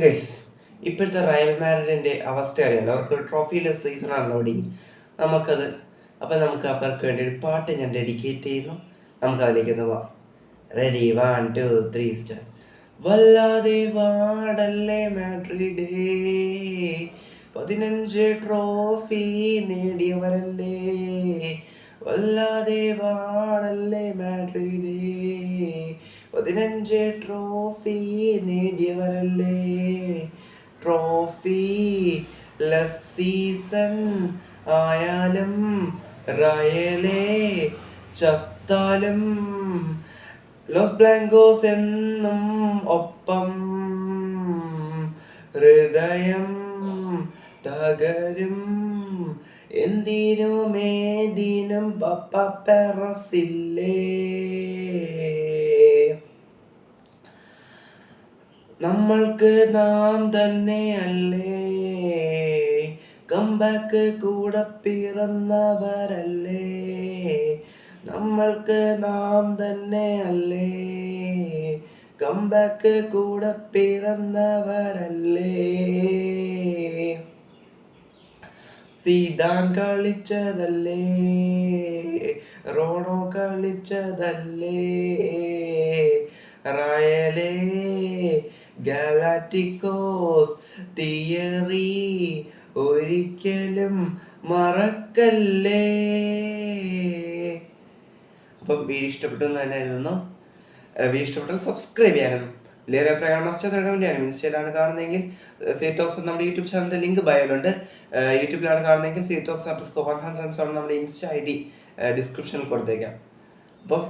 Guys, ഇപ്പോഴത്തെ Real മാഡ്രിഡിൻ്റെ അവസ്ഥ അറിയാലോ. അവർക്ക് ട്രോഫിലെസ് സീസണാണല്ലോ ഓടിങ്. നമുക്കത് നമുക്ക് അവർക്ക് വേണ്ടി ഒരു പാട്ട് ഞാൻ ഡെഡിക്കേറ്റ് ചെയ്യുന്നു. നമുക്കതിലേക്ക് പോവാം. Ready, 1 2 3 start. വല്ലാതെ വാടല്ലേ മാഡ്രിഡേ, 15 ട്രോഫി നേടിയവരല്ലേ. വല്ലാതെ വാടല്ലേ മാഡ്രിഡേ, 15 ട്രോഫി നേടിയവരല്ലേ. ട്രോഫി ലെസ് സീസൺ ആയാലും റയലേ ചത്താലും ലോസ് ബ്ലാങ്കോസ് എന്നും ഒപ്പം. ഹൃദയം തകരും എന്തിനുമേതിനും പെറസില്ലേ. നമ്മൾക്ക് നാം തന്നെയല്ലേ, കംബാക്ക് കൂടെ പിറന്നവരല്ലേ. നമ്മൾക്ക് നാം തന്നെയല്ലേ, കംബാക്ക് കൂടെ പിറന്നവരല്ലേ. സീദാൻ കളിച്ചതല്ലേ, റോണോ കളിച്ചതല്ലേ. റയലേ ഗാലാക്റ്റിക്കോസ് തിയറി ഒരിക്കലും മറക്കല്ലേ. അപ്പം വീഡിയോ ഇഷ്ടപ്പെട്ടു എന്ന് തന്നെ എഴുതുന്നു. വീഡിയോ ഇഷ്ടപ്പെട്ടാൽ സബ്സ്ക്രൈബ് ചെയ്യാനും വലിയൊരു അഭിപ്രായം മസ്റ്റ് ചെയ്യാനും. ഇൻസ്റ്റയിലാണ് കാണുന്നതെങ്കിൽ സീ ടോക്സ് നമ്മുടെ യൂട്യൂബ് ചാനലിൻ്റെ ലിങ്ക് ബയോയിലുണ്ട്. യൂട്യൂബിലാണ് കാണുന്നതെങ്കിൽ സീ ടോക്സ് _100 നമ്മുടെ ഇൻസ്റ്റ ID ഡിസ്ക്രിപ്ഷനിൽ കൊടുത്തേക്കാം. അപ്പം